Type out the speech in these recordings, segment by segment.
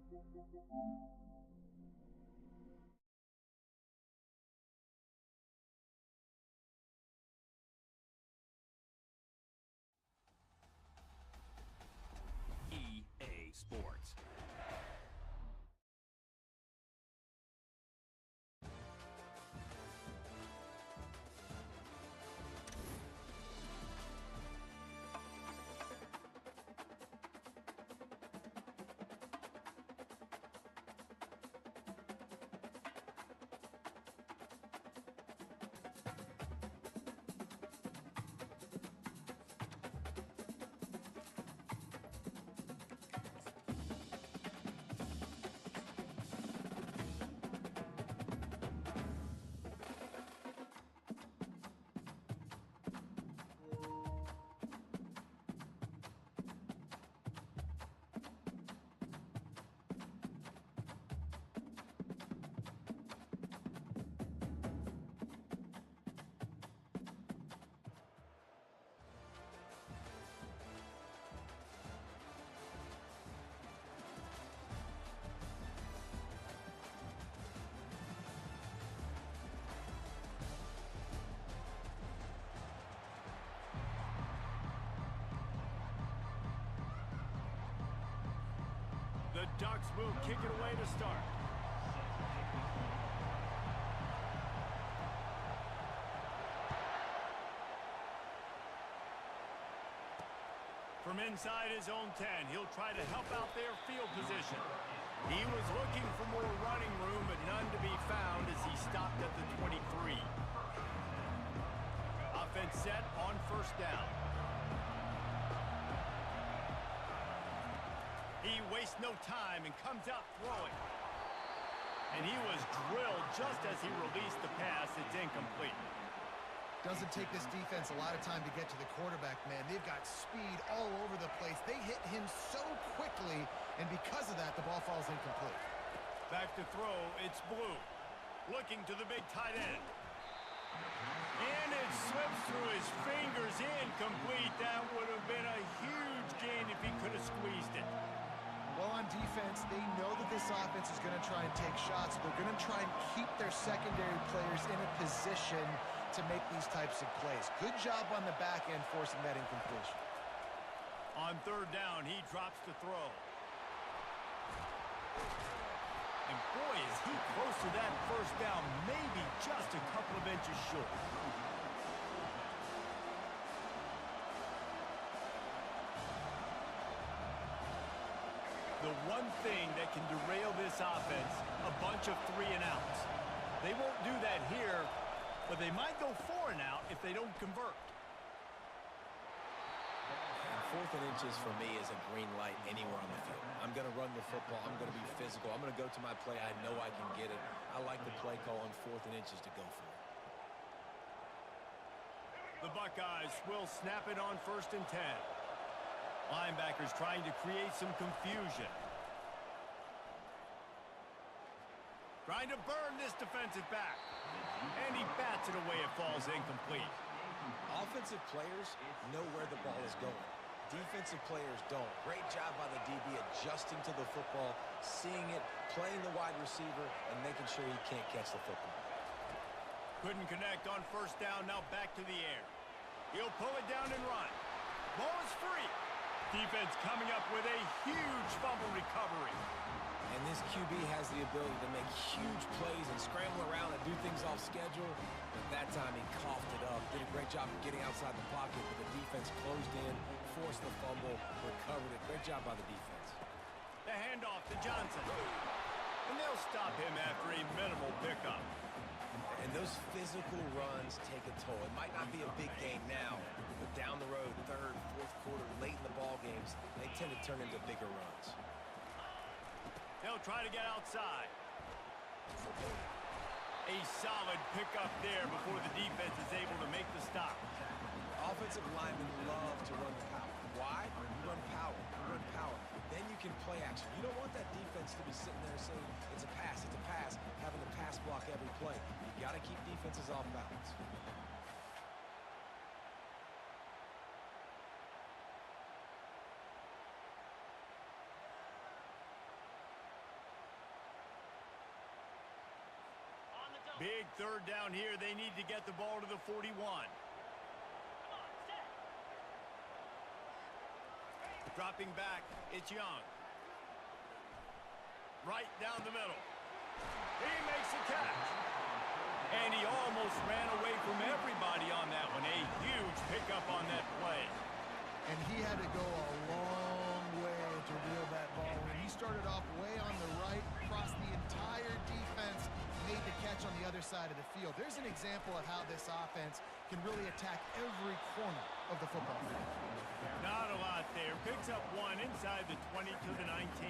EA Sports. The Ducks will kick it away to start. From inside his own 10, he'll try to help out their field position. He was looking for more running room, but none to be found as he stopped at the 23. Offense set on first down. He wastes no time and comes out throwing. And he was drilled just as he released the pass. It's incomplete. Doesn't take this defense a lot of time to get to the quarterback, man. They've got speed all over the place. They hit him so quickly, and because of that, the ball falls incomplete. Back to throw, it's Blue. Looking to the big tight end. And it slips through his fingers, incomplete. That would have been a huge gain if he could have squeezed it. Well, on defense, they know that this offense is going to try and take shots. They're going to try and keep their secondary players in a position to make these types of plays. Good job on the back end forcing that incompletion. On third down, he drops to throw. And boy, is he close to that first down, maybe just a couple of inches short. The one thing that can derail this offense, a bunch of 3-and-outs. They won't do that here, but they might go 4-and-out if they don't convert. And 4th and inches for me is a green light anywhere on the field. I'm going to run the football. I'm going to be physical. I'm going to go to my play. I know I can get it. I like the play call on 4th and inches to go for it. The Buckeyes will snap it on 1st and 10. Linebackers trying to create some confusion. Trying to burn this defensive back. And he bats it away. It falls incomplete. Offensive players know where the ball is going. Defensive players don't. Great job by the DB adjusting to the football, seeing it, playing the wide receiver, and making sure he can't catch the football. Couldn't connect on 1st down. Now back to the air. He'll pull it down and run. Ball is free. Defense coming up with a huge fumble recovery. And this QB has the ability to make huge plays and scramble around and do things off schedule. But that time he coughed it up. Did a great job of getting outside the pocket, but the defense closed in, forced the fumble, recovered it. Great job by the defense. The handoff to Johnson. And they'll stop him after a minimal pickup. And those physical runs take a toll. It might not be a big game now, but down the road, 3rd, 4th quarter, late in the ball games, they tend to turn into bigger runs. They'll try to get outside. A solid pickup there before the defense is able to make the stop. Offensive linemen love to run the power. Why? You run power. You run power. Then you can play action. You don't want that defense to be sitting there saying, it's a pass, having to pass block every play. You got to keep defenses off balance. Big third down here. They need to get the ball to the 41. Dropping back, it's Young. Right down the middle. He makes a catch. And he almost ran away from everybody on that one. A huge pickup on that play. And he had to go a long way to reel that ball in. He started off way on the right, crossed the entire defense, made the catch on the other side of the field. There's an example of how this offense can really attack every corner of the football field. Not a lot there. Picks up one inside the 20 to the 19.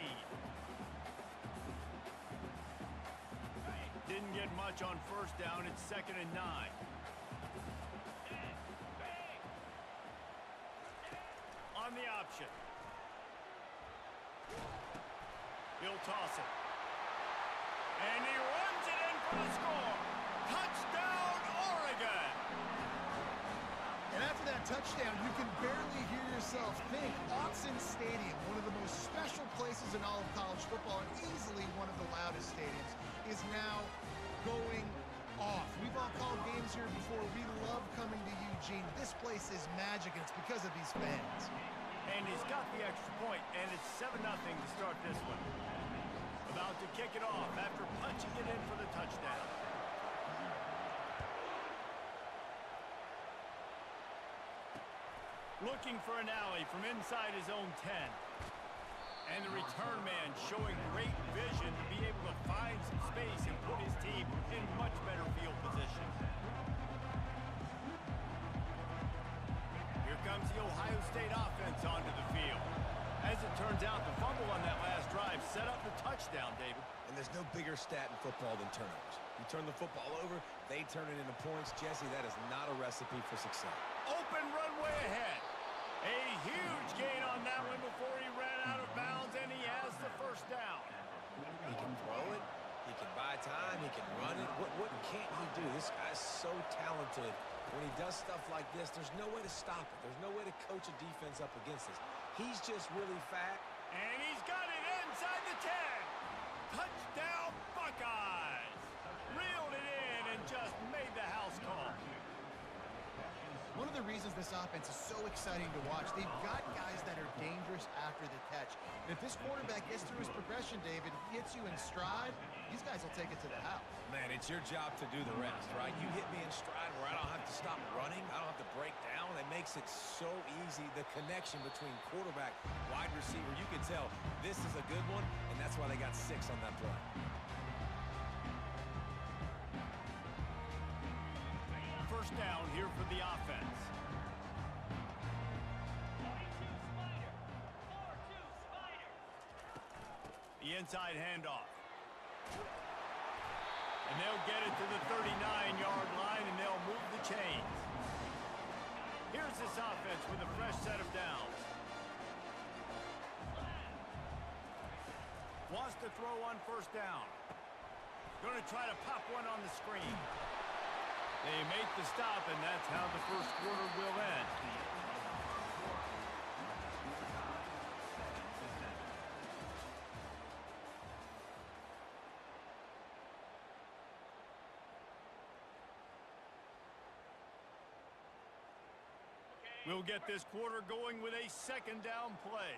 Didn't get much on first down. It's 2nd and 9. On the option. He'll toss it. And he runs it in for the score. Touchdown, Oregon. And after that touchdown, you can barely hear yourself think. Autzen Stadium, one of the most special places in all of college football and easily one of the loudest stadiums, is now going off. We've all called games here before. We love coming to Eugene. This place is magic, and it's because of these fans. And he's got the extra point, and it's 7-0 to start this one. About to kick it off after punching it in for the touchdown. Looking for an alley from inside his own 10. And the return man showing great vision to be able to find some space and put his team in much better field position. Here comes the Ohio State offense onto the field. As it turns out, the fumble on that last drive set up the touchdown, David. And there's no bigger stat in football than turnovers. You turn the football over, they turn it into points. Jesse, that is not a recipe for success. Open runway ahead. A huge gain on that one before he ran out of bounds, and he has the first down. He can throw it. He can buy time. He can run it. What can't he do? This guy's so talented. When he does stuff like this, there's no way to stop it. There's no way to coach a defense up against this. He's just really fat. And he's got it inside the 10. Touchdown, Buckeyes. Reeled it in and just made the house call. One of the reasons this offense is so exciting to watch, they've got guys that are dangerous after the catch. And if this quarterback gets through his progression, David, hits you in stride, these guys will take it to the house. Man, it's your job to do the rest, right? You hit me in stride where I don't have to stop running. I don't have to break down. It makes it so easy. The connection between quarterback, wide receiver, you can tell this is a good one, and that's why they got 6 on that play. First down here for the offense. The inside handoff. And they'll get it to the 39-yard line, and they'll move the chains. Here's this offense with a fresh set of downs. Wants to throw on first down. Going to try to pop one on the screen. They make the stop, and that's how the first quarter will end. We'll get this quarter going with a second down play.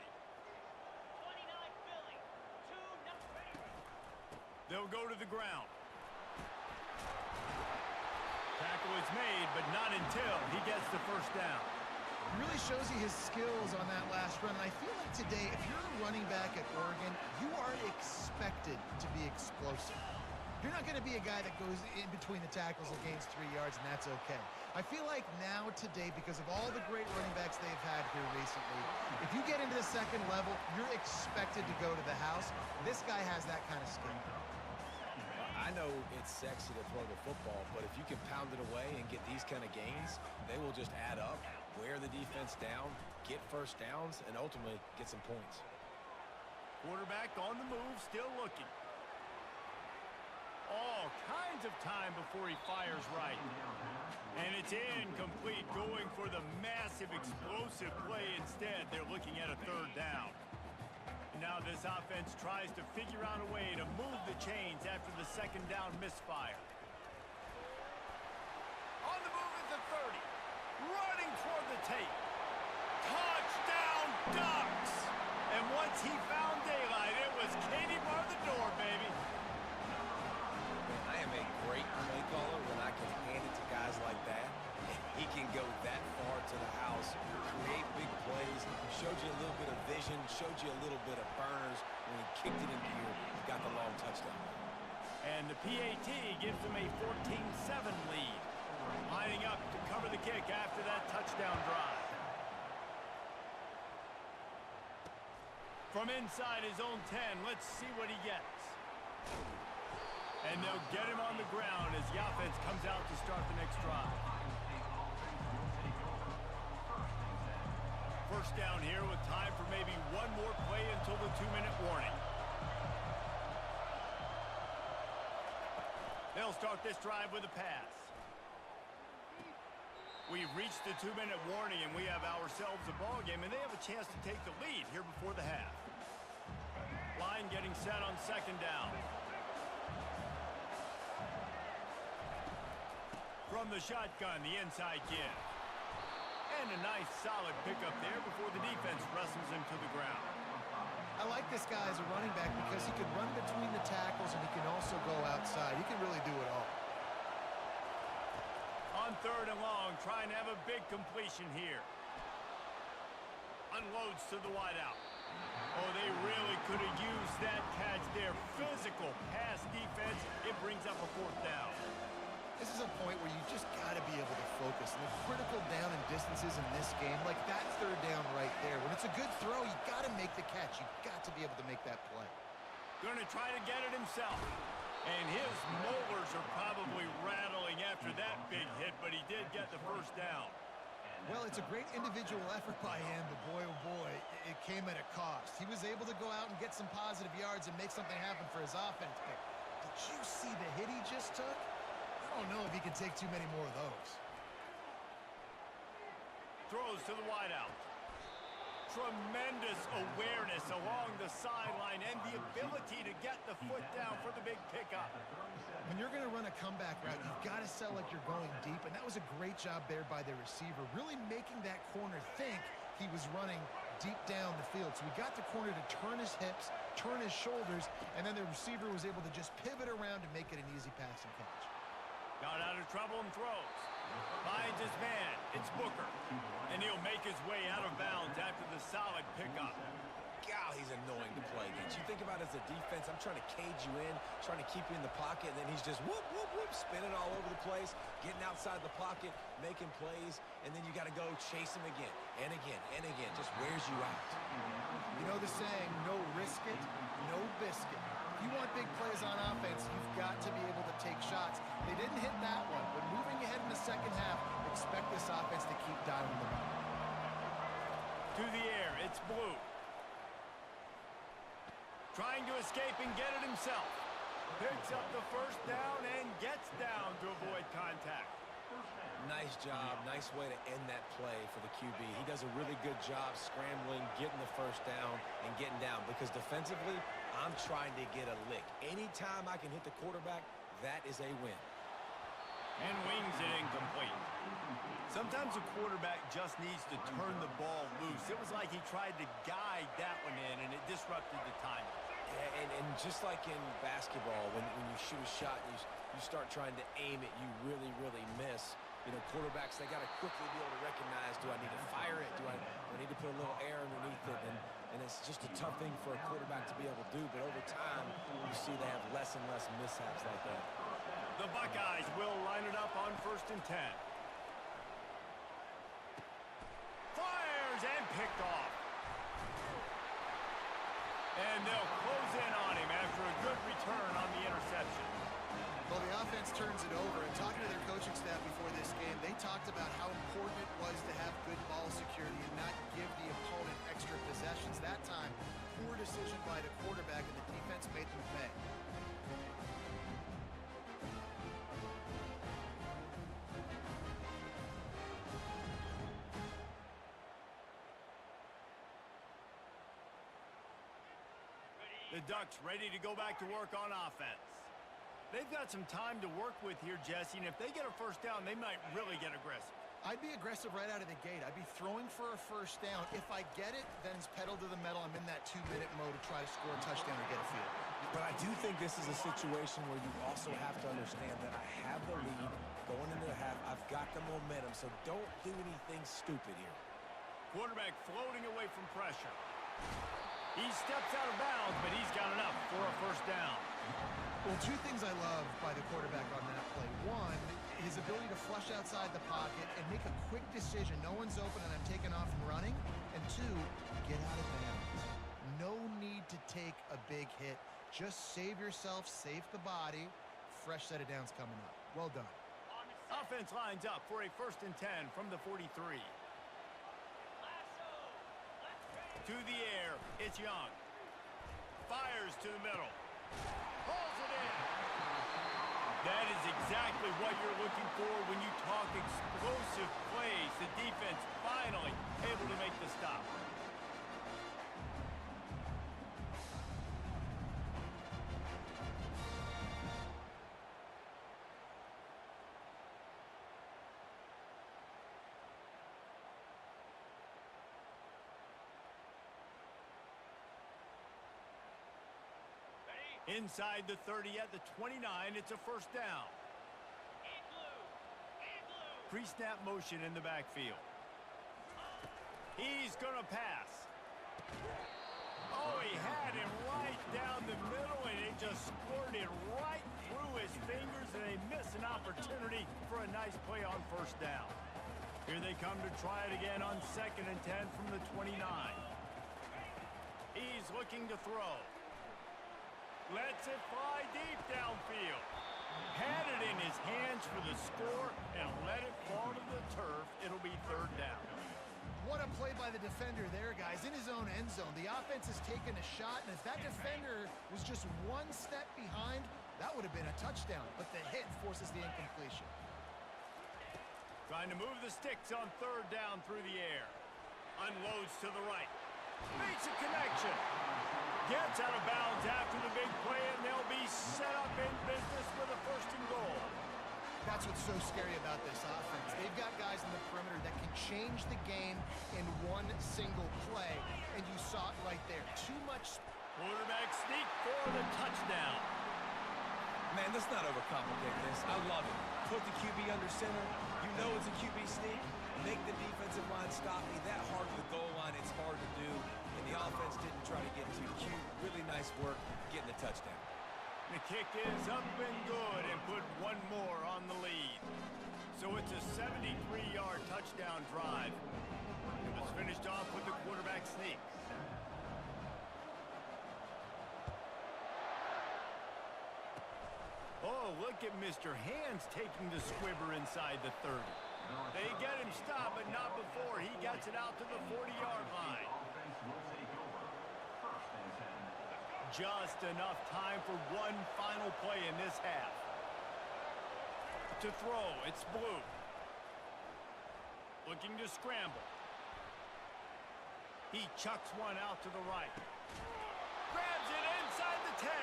They'll go to the ground. Tackle is made, but not until he gets the first down. It really shows you his skills on that last run. And I feel like today, if you're a running back at Oregon, you are expected to be explosive. You're not going to be a guy that goes in between the tackles and gains 3 yards, and that's okay. I feel like now today, because of all the great running backs they've had here recently, if you get into the second level, you're expected to go to the house. This guy has that kind of skill. I know it's sexy to throw the football, but if you can pound it away and get these kind of gains, they will just add up, wear the defense down, get first downs, and ultimately get some points. Quarterback on the move, still looking. All kinds of time before he fires right. And it's incomplete, going for the massive explosive play instead. They're looking at a third down. Now this offense tries to figure out a way to move the chains after the second down misfire. On the move at the 30. Running toward the tape. Touchdown Ducks! And once he found daylight, it was Katie bar the door, baby. Man, I am a great play caller when I can hand it to guys like that. He can go that far to the house, create big plays, showed you a little bit of vision, showed you a little bit of burners. When he kicked it in gear, he got the long touchdown. And the PAT gives them a 14-7 lead. Lining up to cover the kick after that touchdown drive. From inside his own 10, let's see what he gets. And they'll get him on the ground as the offense comes out to start the next drive. First down here with time for maybe one more play until the 2-minute warning. They'll start this drive with a pass. We've reached the 2-minute warning, and we have ourselves a ball game, and they have a chance to take the lead here before the half. Line getting set on second down. From the shotgun, the inside give. And a nice solid pickup there before the defense wrestles him to the ground. I like this guy as a running back because he can run between the tackles and he can also go outside. He can really do it all. On third and long, trying to have a big completion here. Unloads to the wideout. Oh, they really could have used that catch there. Physical pass defense. It brings up a fourth down. This is a point where you just got to be able to focus. And the critical down and distances in this game, like that third down right there. When it's a good throw, you got to make the catch. You got to be able to make that play. Going to try to get it himself. And his molars are probably rattling after that big hit, but he did get the first down. Well, it's a great individual effort by him, but boy, oh boy, it came at a cost. He was able to go out and get some positive yards and make something happen for his offense. But did you see the hit he just took? I don't know if he can take too many more of those. Throws to the wideout. Tremendous awareness along the sideline and the ability to get the foot down for the big pickup. When you're going to run a comeback route, you've got to sell like you're going deep, and that was a great job there by the receiver, really making that corner think he was running deep down the field. So we got the corner to turn his hips, turn his shoulders, and then the receiver was able to just pivot around and make it an easy pass and catch. Got out of trouble and throws. Finds his man. It's Booker. And he'll make his way out of bounds after the solid pickup. God, he's annoying to play against. You think about it as a defense, I'm trying to cage you in, trying to keep you in the pocket, and then he's just whoop, whoop, whoop, spinning all over the place, getting outside the pocket, making plays, and then you got to go chase him again and again and again. Just wears you out. You know the saying, no risk it, no biscuit. If you want big plays on offense, you've got to be able to take shots. They didn't hit that one, but moving ahead in the second half, expect this offense to keep dialing them up. To the air, it's Blue. Trying to escape and get it himself. Picks up the first down and gets down to avoid contact. Nice job. Nice way to end that play for the QB. He does a really good job scrambling, getting the first down, and getting down. Because defensively, I'm trying to get a lick. Anytime I can hit the quarterback, that is a win. And wings it incomplete. Sometimes a quarterback just needs to turn the ball loose. It was like he tried to guide that one in, and it disrupted the timing. Yeah, and just like in basketball, when you shoot a shot and you start trying to aim it, you really, really miss. You know, quarterbacks, they got to quickly be able to recognize, do I need to fire it? Do I need to put a little air underneath it? And it's just a tough thing for a quarterback to be able to do. But over time, you see they have less and less mishaps like that. The Buckeyes will line it up on 1st and 10. Fires and picked off. And they'll close in on him after a good return on the interception. Well, the offense turns it over, and talking to their coaching staff before this game, they talked about how important it was to have good ball security and not give the opponent extra possessions. That time, poor decision by the quarterback, and the defense made them pay. The Ducks ready to go back to work on offense. They've got some time to work with here, Jesse, and if they get a first down, they might really get aggressive. I'd be aggressive right out of the gate. I'd be throwing for a first down. If I get it, then it's pedal to the metal. I'm in that 2-minute mode to try to score a touchdown or get a field. But I do think this is a situation where you also have to understand that I have the lead going into the half. I've got the momentum, so don't do anything stupid here. Quarterback floating away from pressure. He steps out of bounds, but he's got enough for a first down. Well, two things I love by the quarterback on that play. One, his ability to flush outside the pocket and make a quick decision. No one's open and I'm taking off and running. And two, get out of bounds. No need to take a big hit. Just save yourself, save the body. Fresh set of downs coming up. Well done. Offense lines up for a 1st and 10 from the 43. To the air, it's Young. Fires to the middle. Pulls it in. That is exactly what you're looking for when you talk explosive plays. The defense finally able to make the stop. Inside the 30 at the 29, it's a first down. Pre-snap motion in the backfield. He's going to pass. Oh, he had him right down the middle, and it just squirted right through his fingers, and they miss an opportunity for a nice play on first down. Here they come to try it again on 2nd and 10 from the 29. He's looking to throw. Lets it fly deep downfield. Had it in his hands for the score and let it fall to the turf. It'll be 3rd down. What a play by the defender there, guys. In his own end zone. The offense has taken a shot, and if that defender was just one step behind, that would have been a touchdown. But the hit forces the incompletion. Trying to move the sticks on 3rd down through the air. Unloads to the right. Makes a connection. Gets out of bounds after the big play, and they'll be set up in business with a 1st and goal. That's what's so scary about this offense. They've got guys in the perimeter that can change the game in one single play, and you saw it right there. Too much. Quarterback sneak for the touchdown. Man, let's not overcomplicate this. I love it. Put the QB under center. You know it's a QB sneak. Make the defensive line stop me. That hard to the goal line, it's hard to do. And the offense didn't try to get too cute. Really nice work getting the touchdown. The kick is up and good and put one more on the lead. So it's a 73-yard touchdown drive. It was finished off with the quarterback sneak. Oh, look at Mr. Hands taking the squibber inside the 30. They get him stopped, but not before he gets it out to the 40-yard line. Just enough time for one final play in this half. To throw, it's Blue. Looking to scramble. He chucks one out to the right. Grabs it inside the 10.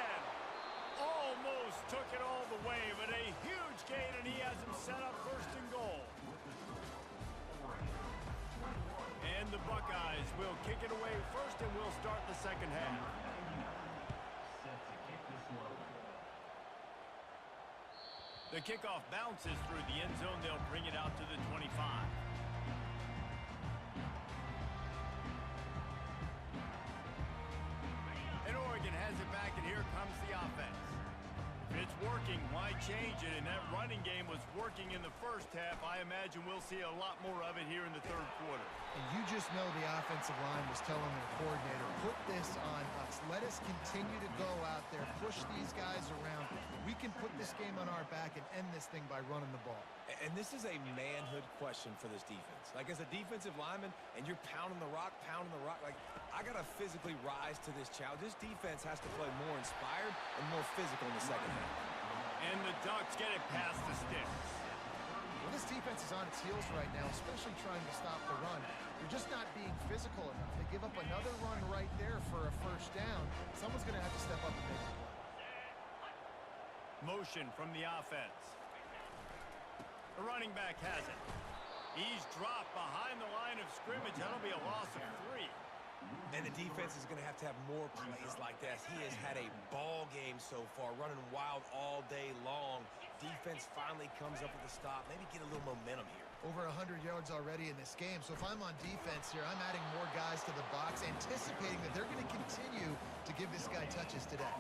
Almost took it all the way, but a huge gain, and he has him set up 1st and goal. And the Buckeyes will kick it away first, and we'll start the 2nd half. The kickoff bounces through the end zone. They'll bring it out to the 25. And Oregon has it back, and here comes the offense. If it's working, why change it? And that running game was working in the 1st half. I imagine we'll see a lot more of it here in the 3rd quarter. And you just know the offensive line was telling their coordinator, put this on us. Let us continue to go out there, push these guys around. We can put this game on our back and end this thing by running the ball. And this is a manhood question for this defense. Like, as a defensive lineman, and you're pounding the rock, like, I got to physically rise to this challenge. This defense has to play more inspired and more physical in the 2nd half. And the Ducks get it past the sticks. Well, this defense is on its heels right now, especially trying to stop the run. They're just not being physical enough. They give up another run right there for a 1st down. Someone's going to have to step up and make a play. Motion from the offense. The running back has it. He's dropped behind the line of scrimmage. That'll be a loss of 3. And the defense is going to have more plays like that. He has had a ball game so far, running wild all day long. Defense finally comes up with a stop. Maybe get a little momentum here. Over 100 yards already in this game. So if I'm on defense here, I'm adding more guys to the box, anticipating that they're going to continue to give this guy touches today.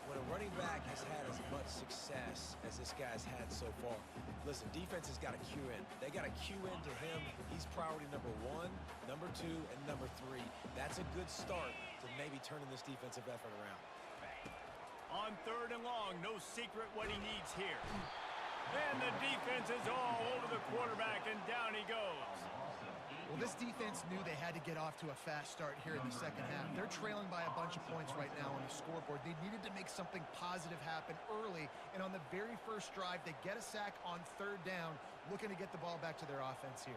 When a running back has had as much success as this guy's had so far, listen, defense has got to cue in. They got to cue in to him. He's priority number 1, number 2, and number 3. That's a good start to maybe turning this defensive effort around. On 3rd and long, no secret what he needs here. And the defense is all over the quarterback, and down he goes. Well, this defense knew they had to get off to a fast start here in the second half. They're trailing by a bunch of points right now on the scoreboard. They needed to make something positive happen early, and on the very first drive, they get a sack on 3rd down, looking to get the ball back to their offense here.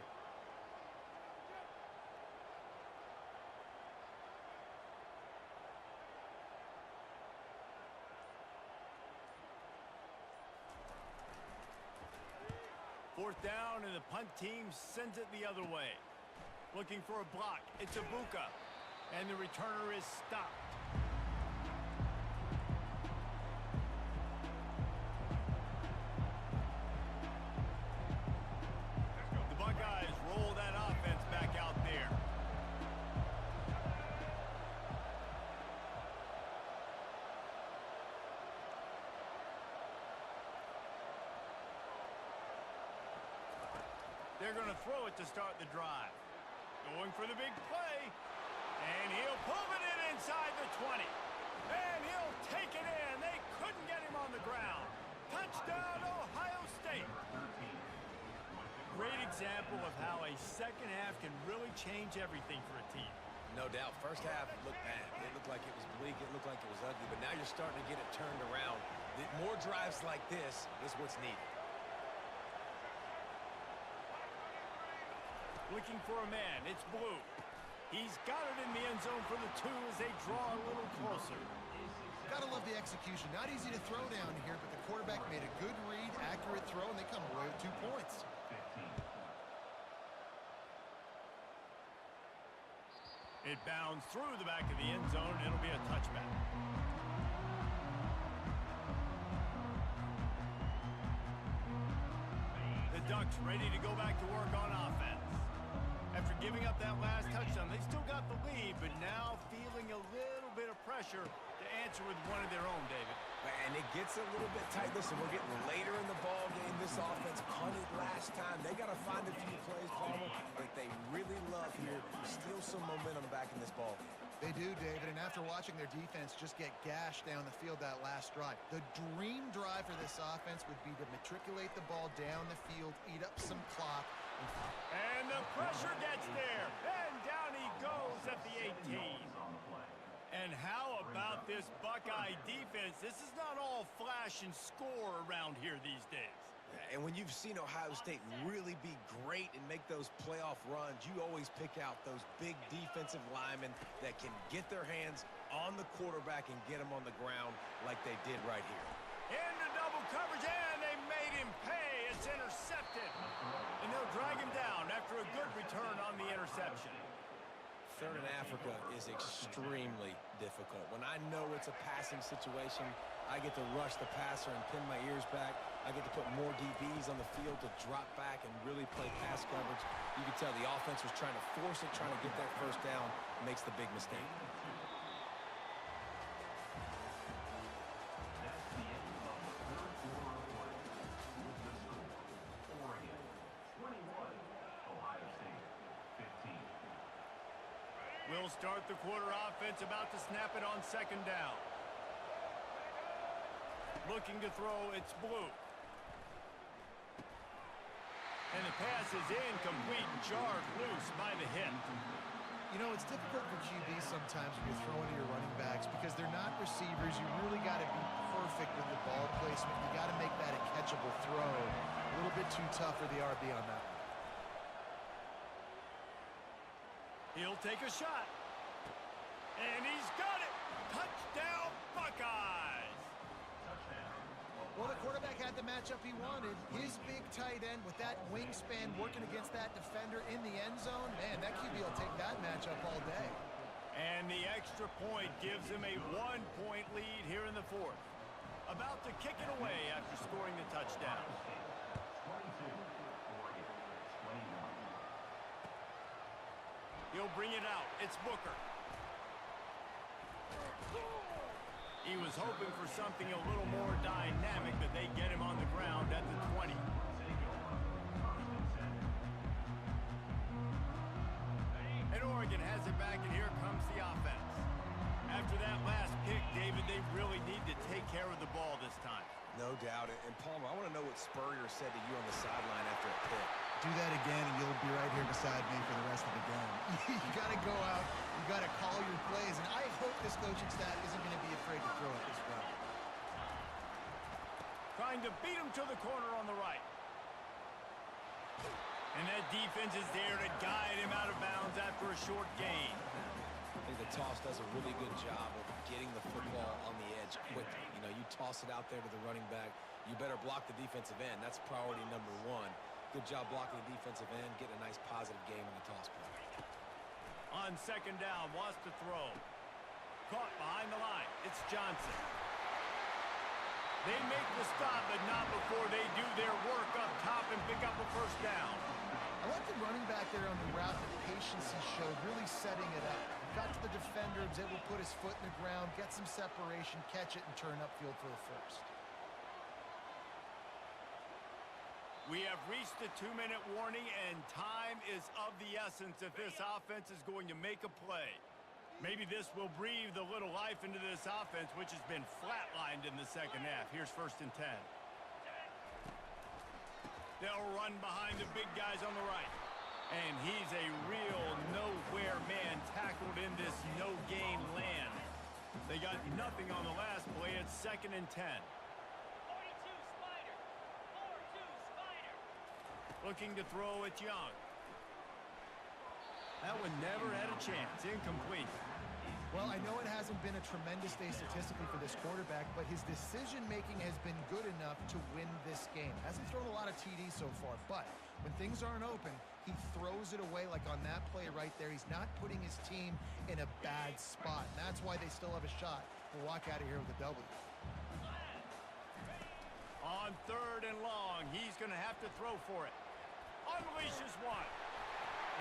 Fourth down, and the punt team sends it the other way. Looking for a block. It's Ibuka. And the returner is stopped. The Buckeyes roll that offense back out there. They're going to throw it to start the drive. Going for the big play. And he'll pull it in inside the 20. And he'll take it in. They couldn't get him on the ground. Touchdown, Ohio State. Great example of how a second half can really change everything for a team. No doubt. First half, it looked bad. It looked like it was bleak. It looked like it was ugly. But now you're starting to get it turned around. More drives like this is what's needed. Looking for a man. It's Blue. He's got it in the end zone for the 2 as they draw a little closer. Gotta love the execution. Not easy to throw down here, but the quarterback made a good read, accurate throw, and they come away with 2 points. It bounds through the back of the end zone. It'll be a touchback. The Ducks ready to go back to work on offense. After giving up that last touchdown, they still got the lead, but now feeling a little bit of pressure to answer with one of their own, David. And it gets a little bit tight. Listen, we're getting later in the ball game. This offense punted last time. They got to find a few plays, Palmer, that they really love here. Steal some momentum back in this ball game. They do, David, and after watching their defense just get gashed down the field that last drive, the dream drive for this offense would be to matriculate the ball down the field, eat up some clock. And the pressure gets there, and down he goes at the 18. And how about this Buckeye defense? This is not all flash and score around here these days. And when you've seen Ohio State really be great and make those playoff runs, you always pick out those big defensive linemen that can get their hands on the quarterback and get him on the ground like they did right here. Into double coverage, and they made him pay. It's intercepted. And they'll drag him down after a good return on the interception. 3rd and Africa is extremely difficult. When I know it's a passing situation, I get to rush the passer and pin my ears back. I get to put more DBs on the field to drop back and really play pass coverage. You can tell the offense was trying to force it, trying to get that first down, makes the big mistake. We'll start the quarter offense, about to snap it on 2nd down. Looking to throw, it's Blue. And the pass is incomplete, jarred loose by the hit. You know, it's difficult for QBs sometimes when you're throwing to your running backs because they're not receivers. You really got to be perfect with the ball placement. You got to make that a catchable throw. A little bit too tough for the RB on that. He'll take a shot. And he's got it. Touchdown, Buckeyes. had the matchup he wanted. His big tight end with that wingspan working against that defender in the end zone. Man, that QB will take that matchup all day. And the extra point gives him a 1-point lead here in the fourth. About to kick it away after scoring the touchdown. He'll bring it out. It's Booker. He was hoping for something a little more dynamic, but they get him on the ground at the 20. And Oregon has it back, and here comes the offense. After that last pick, David, they really need to take care of the ball this time. No doubt. And Palmer, I want to know what Spurrier said to you on the sideline after a pick. Do that again, and you'll be right here beside me for the rest of the game. You got to go out. You got to call your plays, and I hope this coaching staff isn't going to be afraid to throw it this way. Trying to beat him to the corner on the right. And that defense is there to guide him out of bounds after a short gain. I think the toss does a really good job of getting the football on the edge quickly. You know, you toss it out there to the running back, you better block the defensive end. That's priority number one. Good job blocking the defensive end, getting a nice positive game in the toss play. On second down, wants to throw. Caught behind the line. It's Johnson. They make the stop, but not before they do their work up top and pick up a first down. I like the running back there on the route, the patience he showed, really setting it up. Got to the defender, was able to put his foot in the ground, get some separation, catch it, and turn upfield for the first. We have reached the 2-minute warning, and time is of the essence if this offense is going to make a play. Maybe this will breathe a little life into this offense, which has been flatlined in the second half. Here's 1st and 10. They'll run behind the big guys on the right. And he's a real nowhere man tackled in this no-gain land. They got nothing on the last play. It's 2nd and 10. Looking to throw it Young. That one never had a chance. Incomplete. Well, I know it hasn't been a tremendous day statistically for this quarterback, but his decision-making has been good enough to win this game. Hasn't thrown a lot of TDs so far, but when things aren't open, he throws it away like on that play right there. He's not putting his team in a bad spot, and that's why they still have a shot to walk out of here with a W. On 3rd and long, he's going to have to throw for it. Unleashes one.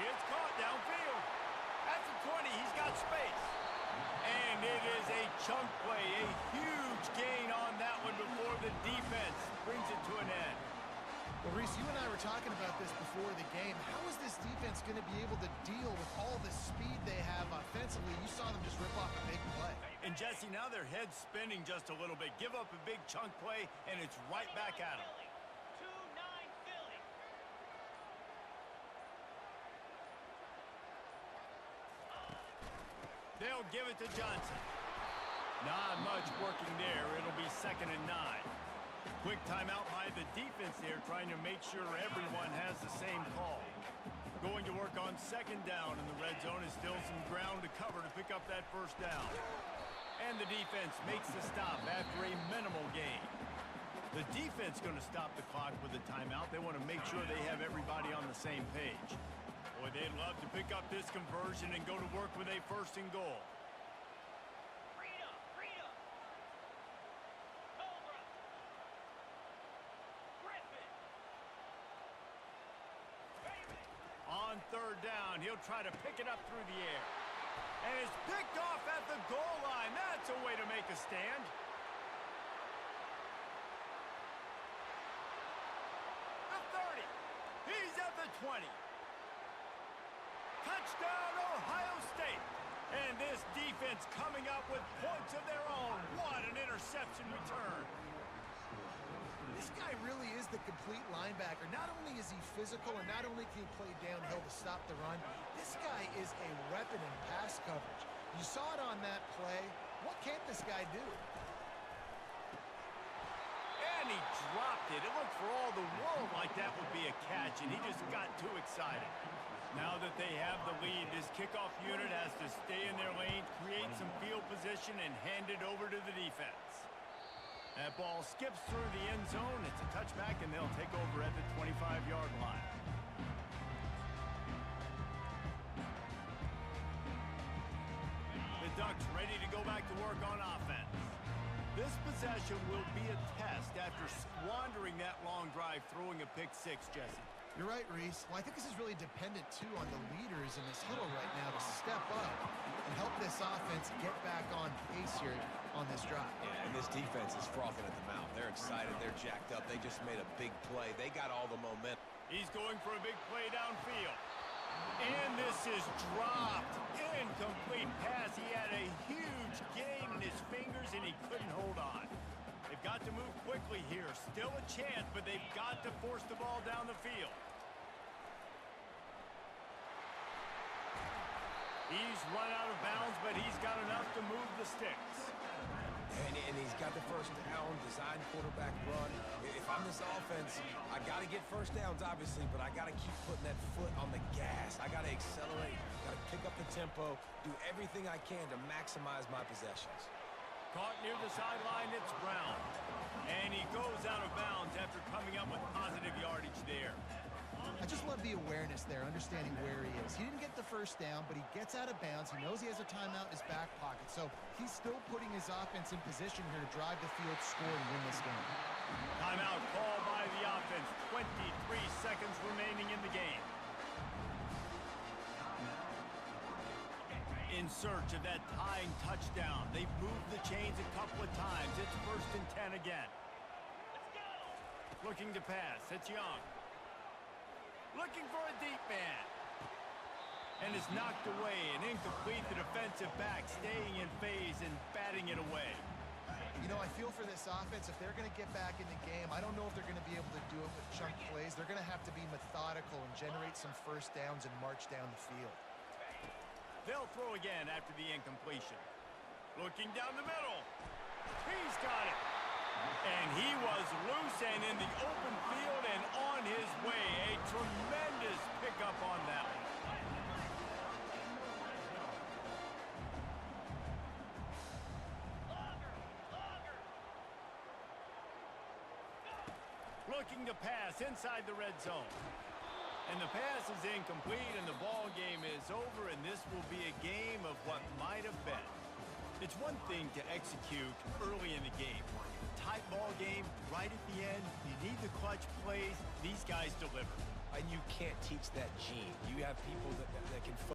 It's caught downfield. At the 20, he's got space. And it is a chunk play, a huge gain on that one before the defense brings it to an end. Well, Reese, you and I were talking about this before the game. How is this defense going to be able to deal with all the speed they have offensively? You saw them just rip off a big play. And Jesse, now their head's spinning just a little bit. Give up a big chunk play, and it's right back at them. They'll give it to Johnson. Not much working there. It'll be 2nd and 9. Quick timeout by the defense there, trying to make sure everyone has the same call. Going to work on 2nd down in the red zone is still some ground to cover to pick up that first down. And the defense makes the stop after a minimal gain. The defense going to stop the clock with a timeout. They want to make sure they have everybody on the same page. Boy, they'd love to pick up this conversion and go to work with a 1st and goal. On 3rd down, he'll try to pick it up through the air. And it's picked off at the goal line. That's a way to make a stand. The 30. He's at the 20. Touchdown, Ohio State. And this defense coming up with points of their own. What an interception return. This guy really is the complete linebacker. Not only is he physical and not only can he play downhill to stop the run, this guy is a weapon in pass coverage. You saw it on that play. What can't this guy do? And he dropped it. It looked for all the world like that would be a catch, and he just got too excited. Now that they have the lead, this kickoff unit has to stay in their lane, create some field position, and hand it over to the defense. That ball skips through the end zone. It's a touchback, and they'll take over at the 25-yard line. The Ducks ready to go back to work on offense. This possession will be a test after squandering that long drive, throwing a pick six, Jesse. You're right, Reese. Well, I think this is really dependent, too, on the leaders in this huddle right now to step up and help this offense get back on pace here on this drive. Yeah, and this defense is frothing at the mouth. They're excited. They're jacked up. They just made a big play. They got all the momentum. He's going for a big play downfield. And this is dropped. Incomplete pass. He had a huge gain in his fingers, and he couldn't hold on. They've got to move quickly here. Still a chance, but they've got to force the ball down the field. He's run out of bounds, but he's got enough to move the sticks. And he's got the first down, design quarterback run. If I'm this offense, I got to get first downs, obviously, but I got to keep putting that foot on the gas. I got to accelerate, got to pick up the tempo, do everything I can to maximize my possessions. Caught near the sideline, it's Brown. And he goes out of bounds after coming up with positive yardage there. I just love the awareness there, understanding where he is. He didn't get the first down, but he gets out of bounds. He knows he has a timeout in his back pocket, so he's still putting his offense in position here to drive the field, score, and win this game. Timeout called by the offense. 23 seconds remaining in the game. In search of that tying touchdown. They've moved the chains a couple of times. It's 1st and 10 again. Looking to pass. It's Young. Looking for a deep man. And it's knocked away and incomplete. The defensive back staying in phase and batting it away. You know, I feel for this offense, if they're going to get back in the game, I don't know if they're going to be able to do it with chunk plays. They're going to have to be methodical and generate some first downs and march down the field. They'll throw again after the incompletion. Looking down the middle. He's got it. And he was loose and in the open field and on his way. A tremendous pickup on that one. Looking to pass inside the red zone. And the pass is incomplete, and the ball game is over, and this will be a game of what might have been. It's one thing to execute early in the game. Tight ball game, right at the end, you need the clutch plays. These guys deliver. And you can't teach that gene. You have people that can